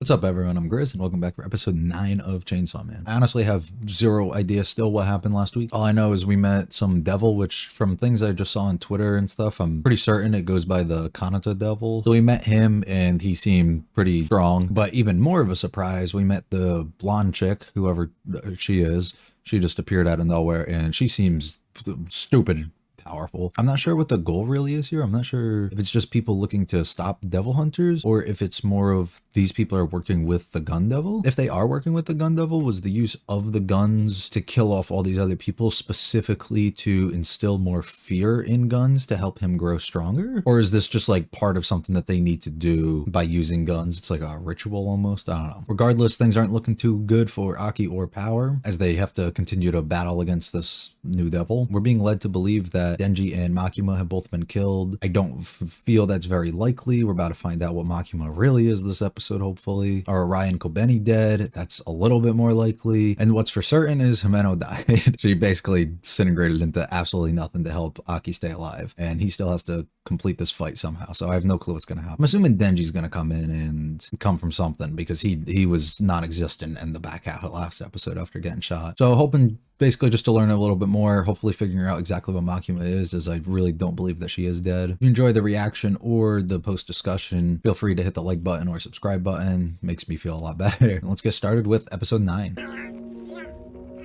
What's up, everyone? I'm Grizz, and welcome back for episode 9 of Chainsaw Man. I honestly have zero idea still what happened last week. All I know is we met some devil, which from things I just saw on Twitter and stuff, I'm pretty certain it goes by the Kanata devil. So we met him, and he seemed pretty strong. But even more of a surprise, we met the blonde chick, whoever she is. She just appeared out of nowhere, and she seems stupid powerful. I'm not sure what the goal really is here. I'm not sure if it's just people looking to stop devil hunters or if it's more of these people are working with the gun devil. If they are working with the gun devil, was the use of the guns to kill off all these other people specifically to instill more fear in guns to help him grow stronger? Or is this just like part of something that they need to do by using guns? It's like a ritual almost. I don't know. Regardless, things aren't looking too good for Aki or Power as they have to continue to battle against this new devil. We're being led to believe that Denji and Makima have both been killed. I don't feel that's very likely. We're about to find out what Makima really is this episode, hopefully. Are Arai and Kobeni dead? That's a little bit more likely. And what's for certain is Himeno died. She basically disintegrated into absolutely nothing to help Aki stay alive. And he still has to complete this fight somehow. So I have no clue what's going to happen. I'm assuming Denji's going to come in and come from something because he was non-existent in the back half of last episode after getting shot. So hoping basically just to learn a little bit more, hopefully figuring out exactly what Makima is, as I really don't believe that she is dead. If you enjoy the reaction or the post discussion, feel free to hit the like button or subscribe button. Makes me feel a lot better. Let's get started with episode 9.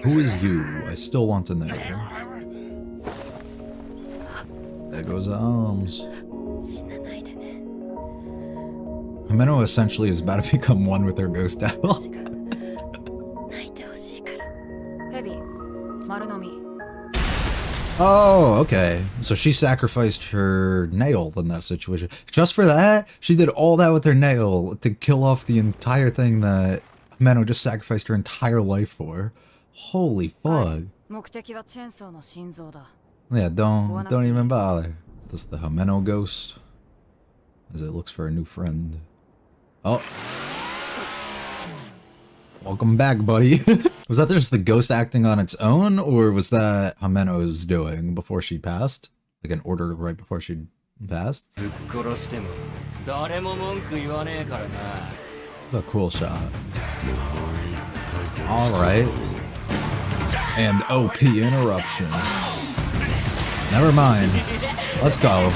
Who is you? I still want to know. There goes the arms. Himeno essentially is about to become one with her ghost devil. Oh, okay. So she sacrificed her nail in that situation. Just for that? She did all that with her nail to kill off the entire thing that Himeno just sacrificed her entire life for. Holy fuck. Yeah, don't even bother. Is this the Himeno ghost? As it looks for a new friend. Oh. Welcome back, buddy. Was that just the ghost acting on its own, or was that Himeno's doing before she passed? Like an order right before she passed? It's a cool shot. Alright. And OP interruption. Never mind. Let's go.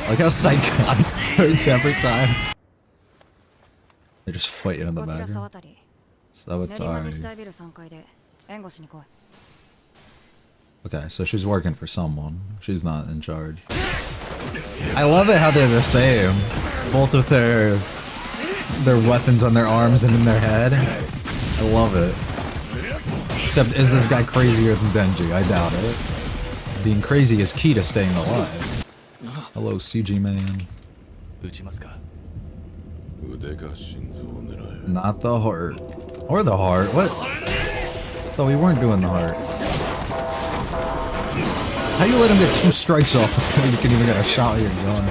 Like how psychotic turns every time. They're just fighting in the background. Sawatari. Okay, so she's working for someone. She's not in charge. I love it how they're the same. Both with their weapons on their arms and in their head. I love it. Except, is this guy crazier than Denji? I doubt it. Being crazy is key to staying alive. Hello, CG man. Not the heart. Or the heart. What? Thought we weren't doing the heart. How you let him get 2 strikes off before you can even get a shot with your gun?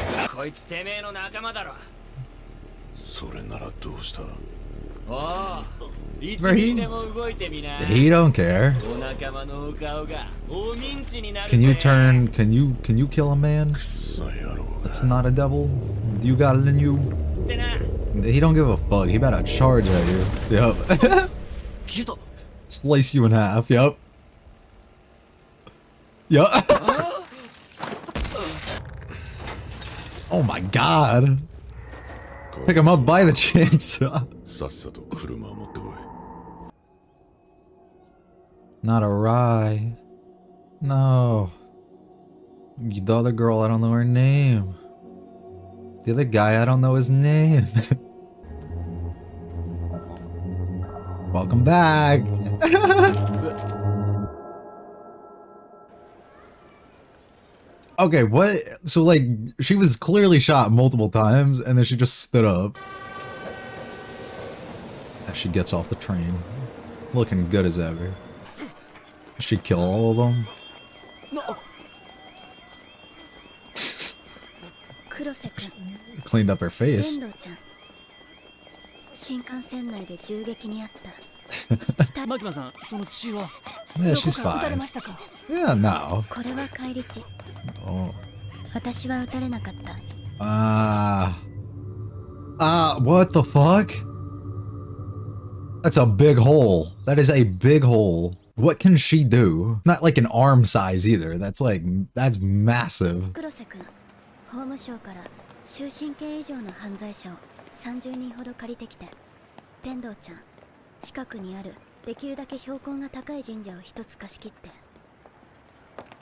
He don't care. Can you turn? Can you kill a man? That's not a devil. Do you got it in you? He don't give a fuck. He better charge at you. Yep. Slice you in half. Yep. Yep. Oh my god. Pick him up by the chainsaw. Not Arai. No. The other girl, I don't know her name. The other guy, I don't know his name. Welcome back. Okay, what? So like, she was clearly shot multiple times and then she just stood up. As she gets off the train. Looking good as ever. She'd kill all of them. Cleaned up her face. Yeah, she's fine. Yeah, no. Oh. What the fuck? That's a big hole. That is a big hole. What can she do? Not like an arm size either. That's like, that's massive. 黒瀬君、法務省から終身刑以上の犯罪者を30人ほど借りてきて、天童ちゃん、近くにあるできるだけ標高が高い神社を一つ貸し切って。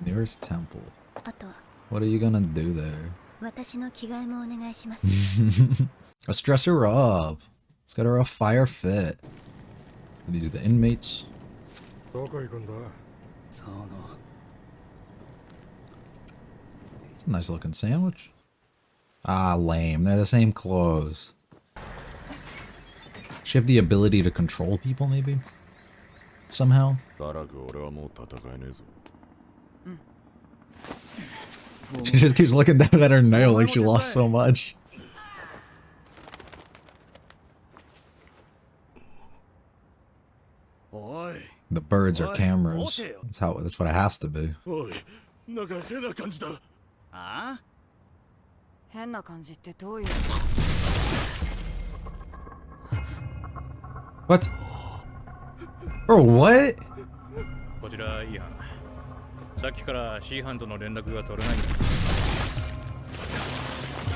Nearest temple. あとは What are you gonna do there? 私の着替えもお願いします。Let's dress her up. Let's get her a fire fit. These are the inmates. Nice looking sandwich. Ah, lame. They're the same clothes. She have the ability to control people, maybe? Somehow? She just keeps looking down at her nail like she lost so much. The birds are cameras. That's what it has to be. What? Bro, what?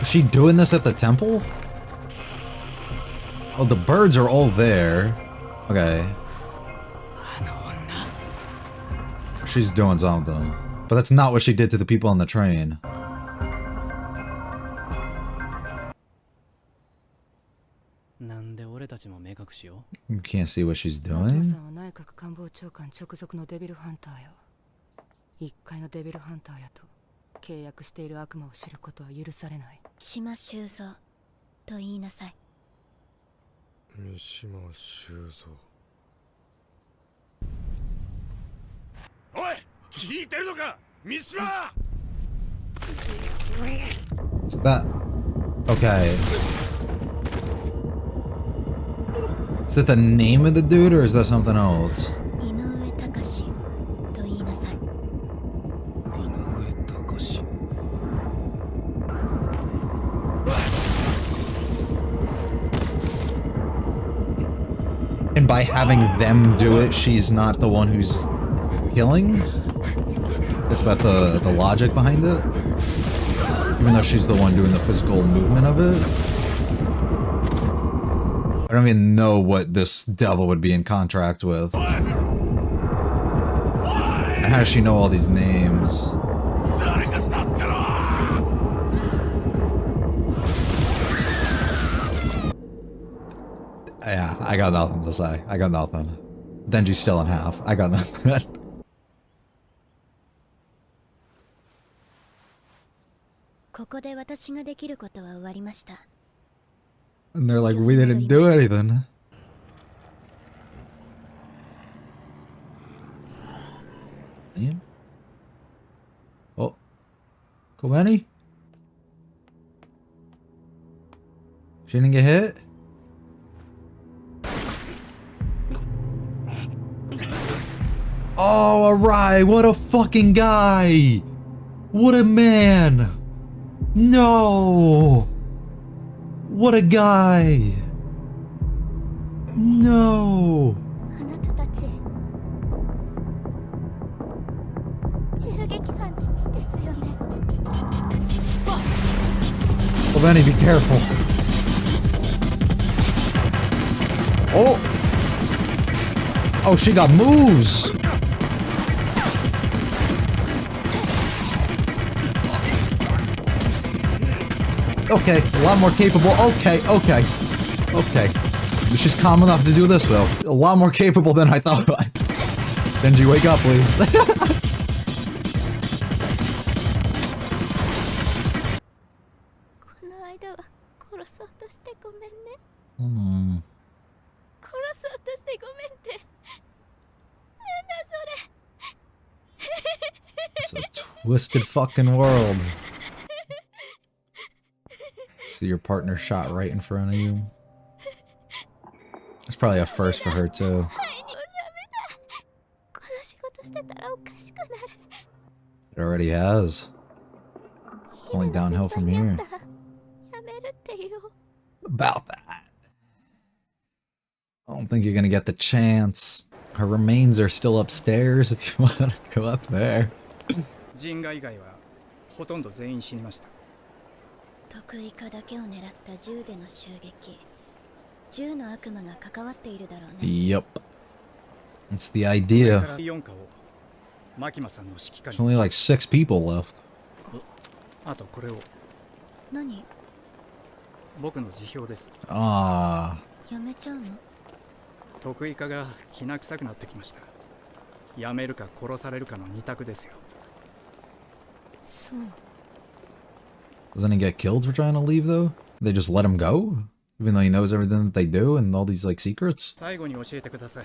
Is she doing this at the temple? Oh, the birds are all there. Okay. She's doing something. But that's not what she did to the people on the train. You can't see what she's doing? Is that... Okay. Is that the name of the dude or is that something else? And by having them do it, she's not the one who's killing? Is that the logic behind it? Even though she's the one doing the physical movement of it? I don't even know what this devil would be in contract with. And how does she know all these names? Yeah, I got nothing to say. I got nothing. Denji's still in half. I got nothing. And they're like, we didn't do anything. Ian? Oh. Kobeni? She didn't get hit? Oh, alright. What a fucking guy. What a man. No. What a guy. No. Well, Benny, be careful. Oh. Oh, she got moves. Okay, a lot more capable. Okay. She's calm enough to do this, though. A lot more capable than I thought. Denji, wake up, please. It's a twisted fucking world. See your partner shot right in front of you. It's probably a first for her too. It already has. Only downhill from here. about that. I don't think you're gonna get the chance. Her remains are still upstairs if you want to go up there. 人外以外はほとんど全員死にました。得意化だけを狙った銃での襲撃。銃の悪魔が関わっているだろうね。Yep. That's the idea. 4課をマキマさんの指揮下 There's only に。 like 6 people left. あとこれを何？僕の辞表です。 Ah. やめちゃうの？得意化がきな臭くなってきました。やめるか殺されるかの二択ですよ。そう。Doesn't he get killed for trying to leave though? They just let him go? Even though he knows everything that they do and all these like secrets? 最後に教えてください。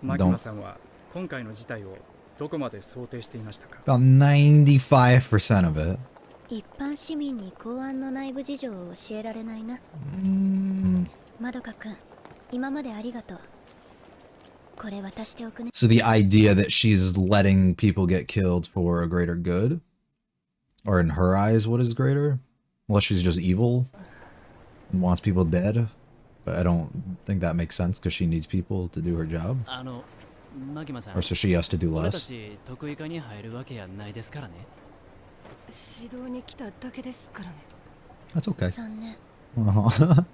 マキマさんは今回の事態をどこまで想定していましたか？ About 95% of it. 一般市民に公安の内部事情を教えられないな。まどかくん、今までありがとう。これ渡しておくね。So the idea that she's letting people get killed for a greater good? Or in her eyes, what is greater? Unless she's just evil and wants people dead. But I don't think that makes sense because she needs people to do her job. マキマさん、 Or so she has to do 俺た less. ち得意化に入るわけやないですからね。指導に来ただけですからね。 That's okay. 残念。 Uh-huh.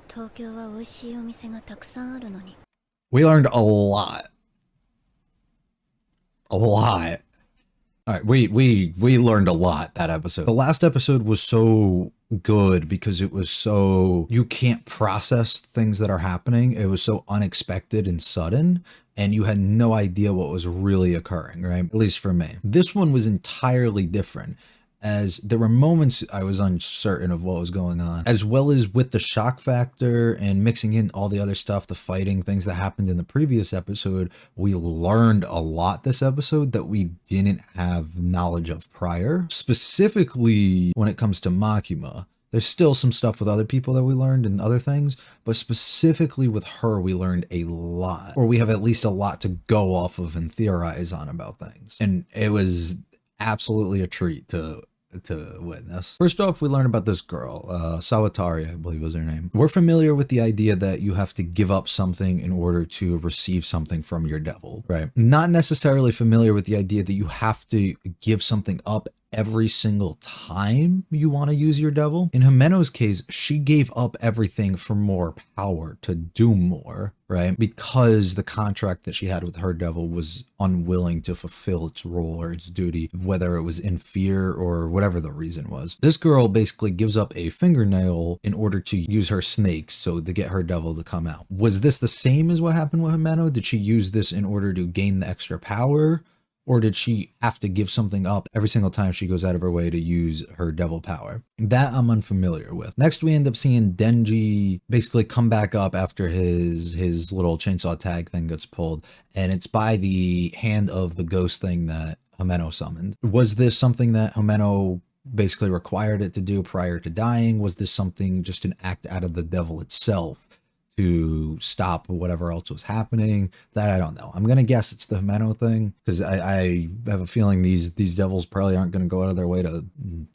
東京は美味しいお店がたくさんあるのに。We learned a lot. A lot. All right, we learned a lot that episode. The last episode was so good because it was so you can't process things that are happening. It was so unexpected and sudden, and you had no idea what was really occurring, right? At least for me. This one was entirely different, as there were moments I was uncertain of what was going on, as well as with the shock factor and mixing in all the other stuff, the fighting, things that happened in the previous episode. We learned a lot this episode that we didn't have knowledge of prior. Specifically, when it comes to Makima, there's still some stuff with other people that we learned and other things, but specifically with her, we learned a lot, or we have at least a lot to go off of and theorize on about things. And it was absolutely a treat to witness. First off, we learned about this girl, Sawatari, I believe was her name. We're familiar with the idea that you have to give up something in order to receive something from your devil, right? Not necessarily familiar with the idea that you have to give something up every single time you want to use your devil. In Himeno's case, she gave up everything for more power, to do more, right? Because the contract that she had with her devil was unwilling to fulfill its role or its duty, whether it was in fear or whatever the reason was. This girl basically gives up a fingernail in order to use her snake, so to get her devil to come out. Was this the same as what happened with Himeno? Did she use this in order to gain the extra power? Or did she have to give something up every single time she goes out of her way to use her devil power? That I'm unfamiliar with. Next, we end up seeing Denji basically come back up after his little chainsaw tag thing gets pulled, and it's by the hand of the ghost thing that Himeno summoned. Was this something that Himeno basically required it to do prior to dying? Was this something just an act out of the devil itself to stop whatever else was happening? That I don't know. I'm gonna guess it's the Himeno thing, because I have a feeling these devils probably aren't gonna go out of their way to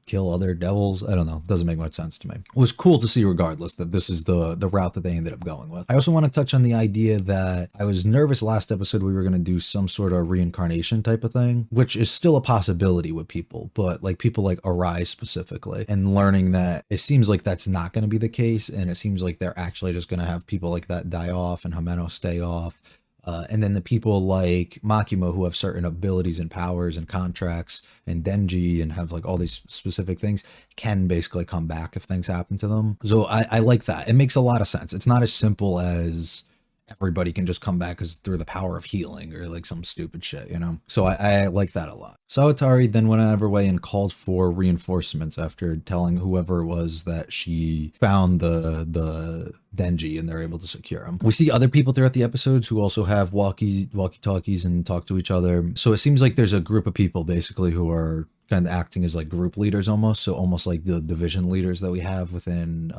kill other devils. I don't know. Doesn't make much sense to me. It was cool to see regardless that this is the route that they ended up going with. I also want to touch on the idea that I was nervous last episode we were gonna do some sort of reincarnation type of thing, which is still a possibility with people, but like people like Arai specifically, and learning that it seems like that's not going to be the case, and it seems like they're actually just going to have people like that die off and Himeno stay off. And then the people like Makima who have certain abilities and powers and contracts, and Denji, and have like all these specific things, can basically come back if things happen to them. So I like that. It makes a lot of sense. It's not as simple as everybody can just come back as through the power of healing or like some stupid shit, you know? So I like that a lot. Sawatari then went out of her way and called for reinforcements after telling whoever it was that she found the Denji, and they're able to secure him. We see other people throughout the episodes who also have walkie-talkies and talk to each other. So it seems like there's a group of people basically who are kind of acting as like group leaders almost. So almost like the division leaders that we have within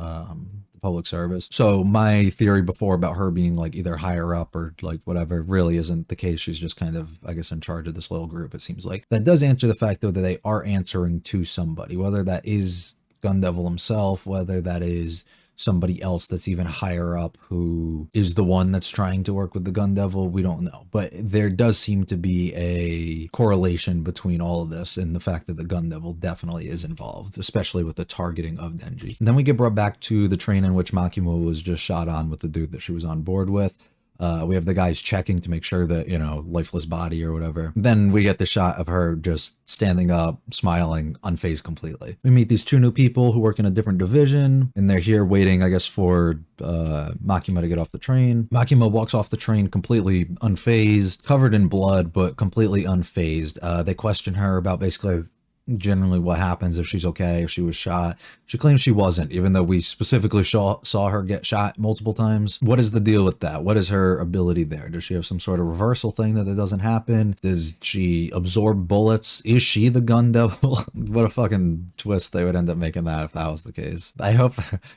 public service. So my theory before about her being like either higher up or like whatever really isn't the case. She's just kind of, I guess, in charge of this little group, it seems like. That does answer the fact though that they are answering to somebody, whether that is Gun Devil himself, whether that is somebody else that's even higher up who is the one that's trying to work with the Gun Devil, we don't know. But there does seem to be a correlation between all of this and the fact that the Gun Devil definitely is involved, especially with the targeting of Denji. And then we get brought back to the train in which Makima was just shot on with the dude that she was on board with. We have the guys checking to make sure that, you know, lifeless body or whatever. Then we get the shot of her just standing up, smiling, unfazed completely. We meet these two new people who work in a different division, and they're here waiting, I guess, for Makima to get off the train. Makima walks off the train completely unfazed, covered in blood, but completely unfazed. They question her about basically generally what happens if she's okay, if she was shot. She claims she wasn't, even though we specifically saw her get shot multiple times. What is the deal with that? What is her ability there? Does she have some sort of reversal thing that doesn't happen? Does she absorb bullets? Is she the Gun Devil? What a fucking twist they would end up making that if that was the case. I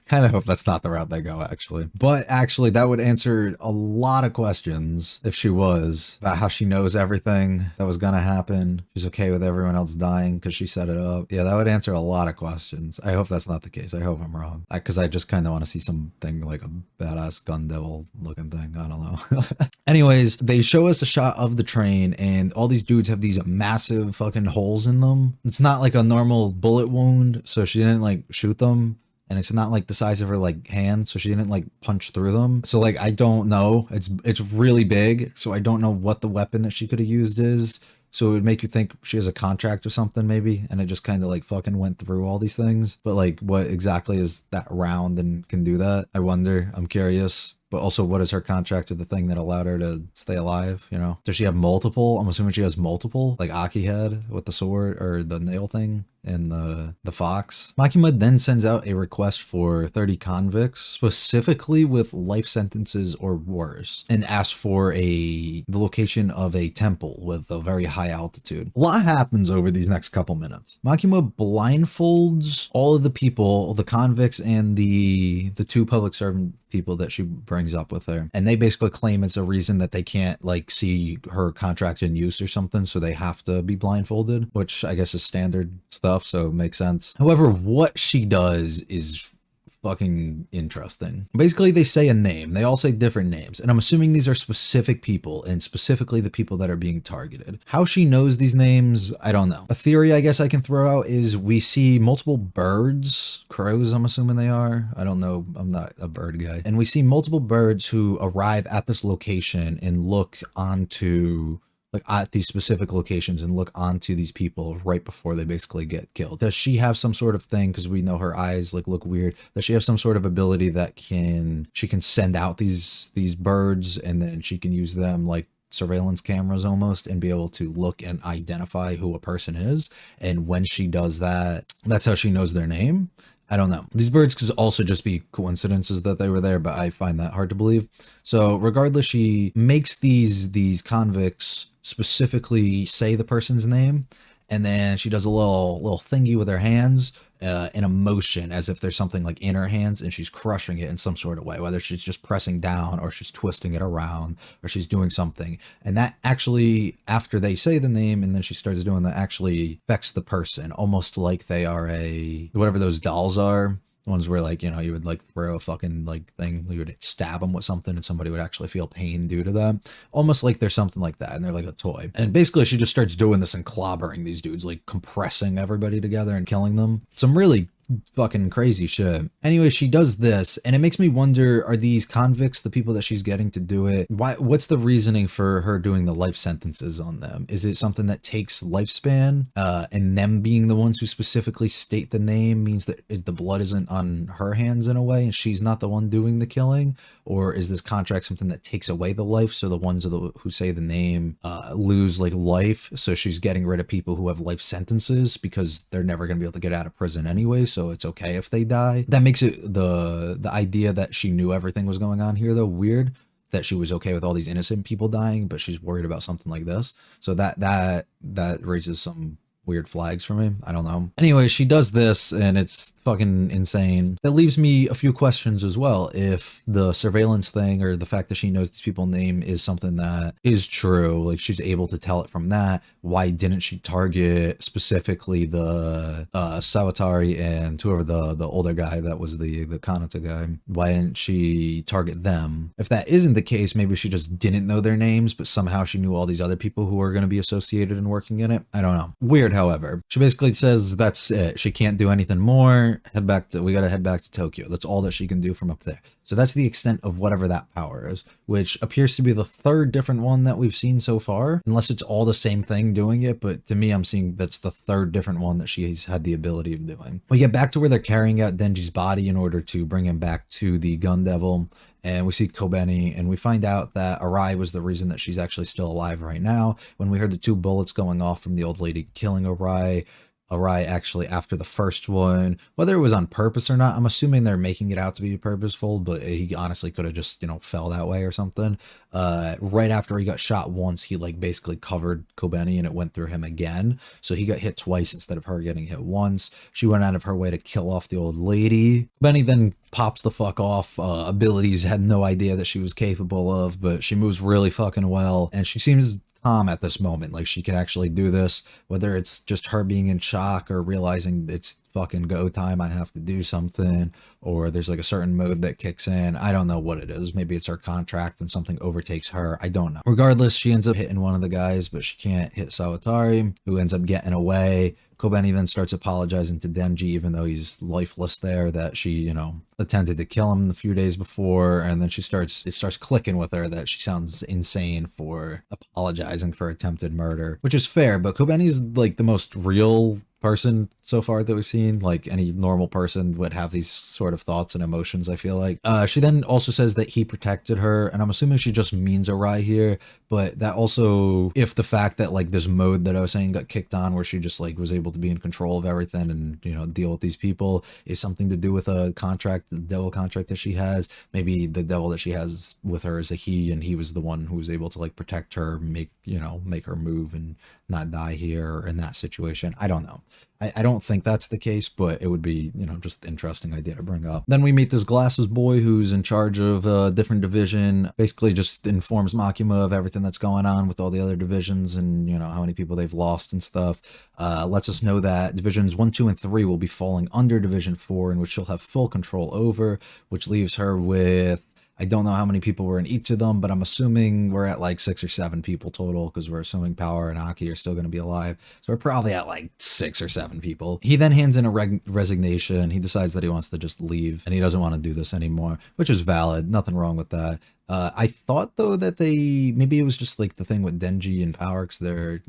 kind of hope that's not the route they go, actually. But actually, that would answer a lot of questions if she was, about how she knows everything that was gonna happen. She's okay with everyone else dying because she set it up. Yeah, that would answer a lot of questions. I hope that's not the case. I hope I'm wrong. Because I just kind of want to see something like a badass Gun Devil looking thing. I don't know. Anyways, they show us a shot of the train, and all these dudes have these massive fucking holes in them. It's not like a normal bullet wound, so she didn't like shoot them. And it's not like the size of her like hand, so she didn't like punch through them. So like I don't know. It's really big, so I don't know what the weapon that she could have used is. So it would make you think she has a contract or something maybe, and it just kind of like fucking went through all these things. But like what exactly is that round and can do that? I wonder. I'm curious. But also, what is her contract with the thing that allowed her to stay alive, you know? Does she have multiple? I'm assuming she has multiple, like Aki had with the sword or the nail thing and the fox. Makima then sends out a request for 30 convicts, specifically with life sentences or worse, and asks for the location of a temple with a very high altitude. A lot happens over these next couple minutes. Makima blindfolds all of the people, the convicts and the two public servant people that she brings up with her, and they basically claim it's a reason that they can't like see her contract in use or something, so they have to be blindfolded, which I guess is standard stuff, so it makes sense. However, what she does is fucking interesting. Basically, they say a name. They all say different names, and I'm assuming these are specific people, and specifically the people that are being targeted. How she knows these names, I don't know. A theory I guess I can throw out is we see multiple birds, crows I'm assuming they are. I don't know. I'm not a bird guy. And we see multiple birds who arrive at this location and look onto like at these specific locations and look onto these people right before they basically get killed. Does she have some sort of thing, because we know her eyes like look weird, does she have some sort of ability that she can send out these birds, and then she can use them like surveillance cameras almost, and be able to look and identify who a person is? And when she does that, that's how she knows their name? I don't know. These birds could also just be coincidences that they were there, but I find that hard to believe. So regardless, she makes these convicts specifically say the person's name, and then she does a little thingy with her hands in a motion as if there's something like in her hands, and she's crushing it in some sort of way, whether she's just pressing down or she's twisting it around or she's doing something. And that actually, after they say the name and then she starts doing that, actually affects the person, almost like they are whatever those dolls are. Ones where like, you know, you would like throw a fucking like thing, you would stab them with something and somebody would actually feel pain due to that. Almost like there's something like that, and they're like a toy. And basically she just starts doing this and clobbering these dudes, like compressing everybody together and killing them. Some really fucking crazy shit. Anyway, she does this, and it makes me wonder, are these convicts the people that she's getting to do it? What's the reasoning for her doing the life sentences on them? Is it something that takes lifespan, and them being the ones who specifically state the name means that the blood isn't on her hands in a way and she's not the one doing the killing? Or is this contract something that takes away the life, so the ones who say the name lose like life, so she's getting rid of people who have life sentences because they're never going to be able to get out of prison anyway, so it's okay if they die? That makes it the idea that she knew everything was going on here though weird, that she was okay with all these innocent people dying, but she's worried about something like this. So that raises some weird flags for me. I don't know. Anyway, she does this and it's fucking insane. That leaves me a few questions as well. If the surveillance thing or the fact that she knows these people's name is something that is true, like she's able to tell it from that, why didn't she target specifically the Sawatari and whoever the older guy that was the Kanata guy? Why didn't she target them? If that isn't the case, maybe she just didn't know their names, but somehow she knew all these other people who are going to be associated and working in it. I don't know. Weird, however. She basically says that's it. She can't do anything more. We gotta head back to Tokyo. That's all that she can do from up there. So that's the extent of whatever that power is, which appears to be the third different one that we've seen so far, unless it's all the same thing doing it. But to me, I'm seeing that's the third different one that she's had the ability of doing. We get back to where they're carrying out Denji's body in order to bring him back to the Gun Devil. And we see Kobeni, and we find out that Arai was the reason that she's actually still alive right now. When we heard the 2 bullets going off from the old lady killing Arai actually, after the first one, whether it was on purpose or not, I'm assuming they're making it out to be purposeful, but he honestly could have just, fell that way or something. Right after he got shot once, he like basically covered Kobeni and it went through him again. So he got hit twice instead of her getting hit once. She went out of her way to kill off the old lady. Kobeni then pops the fuck off. Abilities had no idea that she was capable of, but she moves really fucking well. And she seems calm at this moment, like she can actually do this, whether it's just her being in shock or realizing it's fucking go time, I have to do something, or there's like a certain mode that kicks in. I don't know what it is. Maybe it's her contract and something overtakes her. I don't know. Regardless, she ends up hitting one of the guys, but she can't hit Sawatari, who ends up getting away. Kobeni then starts apologizing to Denji, even though he's lifeless there, that she, attempted to kill him a few days before. And then it starts clicking with her that she sounds insane for apologizing for attempted murder, which is fair. But Kobeni's like the most real person so far that we've seen. Like any normal person would have these sort of thoughts and emotions, I feel like. She then also says that he protected her, and I'm assuming she just means Arai here, but that also, if the fact that like this mode that I was saying got kicked on where she just like was able to be in control of everything and deal with these people is something to do with a contract, the devil contract that she has. Maybe the devil that she has with her is a he, and he was the one who was able to like protect her, make her move and not die here or in that situation. I don't know. I don't think that's the case, but it would be, just an interesting idea to bring up. Then we meet this glasses boy who's in charge of a different division, basically just informs Makima of everything that's going on with all the other divisions and, how many people they've lost and stuff. Lets us know that divisions 1, 2, and 3 will be falling under division 4, in which she'll have full control over, which leaves her with, I don't know how many people were in each of them, but I'm assuming we're at like 6 or 7 people total, because we're assuming Power and Aki are still going to be alive. So we're probably at like 6 or 7 people. He then hands in a resignation. He decides that he wants to just leave and he doesn't want to do this anymore, which is valid. Nothing wrong with that. I thought though that maybe it was just like the thing with Denji and Power, because they're,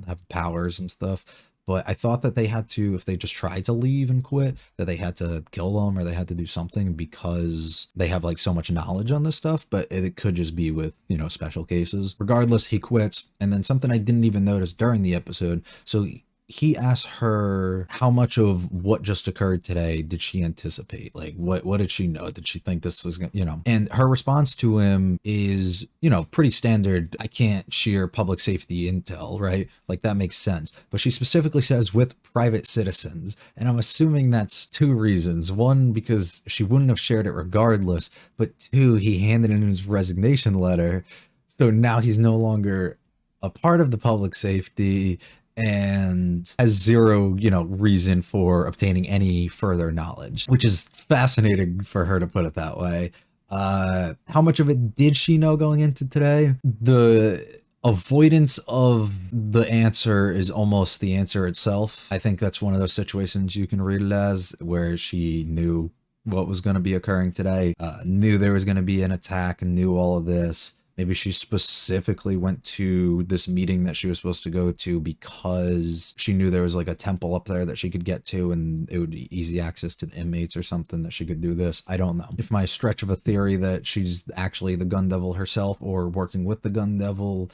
have powers and stuff. But I thought that they had to, if they just tried to leave and quit, that they had to kill them or they had to do something because they have like so much knowledge on this stuff. But it could just be with, special cases. Regardless, he quits. And then something I didn't even notice during the episode. So he asked her how much of what just occurred today did she anticipate? Like, what did she know? Did she think this was gonna, And her response to him is, pretty standard. I can't share public safety intel, right? Like, that makes sense. But she specifically says with private citizens. And I'm assuming that's 2 reasons. 1, because she wouldn't have shared it regardless. But 2, he handed in his resignation letter. So now he's no longer a part of the public safety and has 0, reason for obtaining any further knowledge, which is fascinating for her to put it that way. How much of it did she know going into today? The avoidance of the answer is almost the answer itself. I think that's one of those situations you can read it as, where she knew what was going to be occurring today, knew there was going to be an attack, and knew all of this. Maybe she specifically went to this meeting that she was supposed to go to because she knew there was like a temple up there that she could get to and it would be easy access to the inmates or something, that she could do this. I don't know. If my stretch of a theory that she's actually the Gun Devil herself or working with the Gun Devil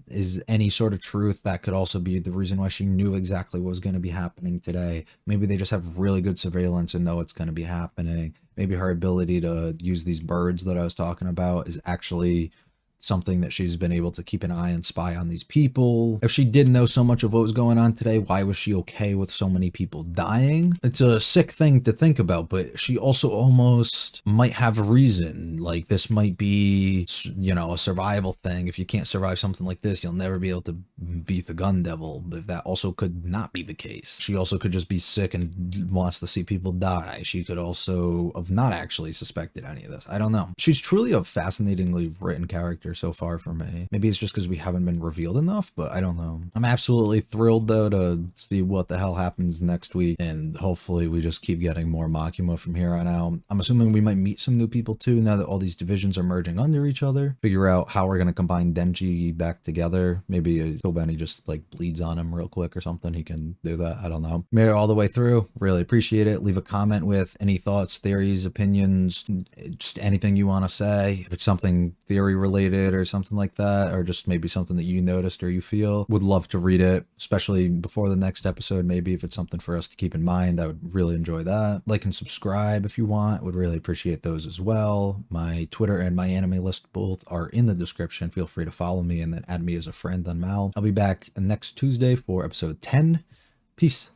is any sort of truth, that could also be the reason why she knew exactly what was going to be happening today. Maybe they just have really good surveillance and know what's going to be happening. Maybe her ability to use these birds that I was talking about is actually something that she's been able to keep an eye and spy on these people. If she did know so much of what was going on today, why was she okay with so many people dying? It's a sick thing to think about, but she also almost might have a reason. Like, this might be, you know, a survival thing. If you can't survive something like this, you'll never be able to beat the gun devil. But that also could not be the case. She also could just be sick and wants to see people die. She could also have not actually suspected any of this. I don't know. She's truly a fascinatingly written character so far for me. Maybe it's just because we haven't been revealed enough, but I don't know. I'm absolutely thrilled though to see what the hell happens next week, and hopefully we just keep getting more Makima from here on out. I'm assuming we might meet some new people too now that all these divisions are merging under each other. Figure out how we're going to combine Denji back together. Maybe Kobeni just like bleeds on him real quick or something. He can do that. I don't know. Made it all the way through. Really appreciate it. Leave a comment with any thoughts, theories, opinions, just anything you want to say. If it's something theory related or something like that, or just maybe something that you noticed or you feel, would love to read it, especially before the next episode. Maybe if it's something for us to keep in mind, I would really enjoy that. Like and subscribe if you want. Would really appreciate those as well. My Twitter and my anime list both are in the description. Feel free to follow me and then add me as a friend on Mal. I'll be back next Tuesday for episode 10. Peace.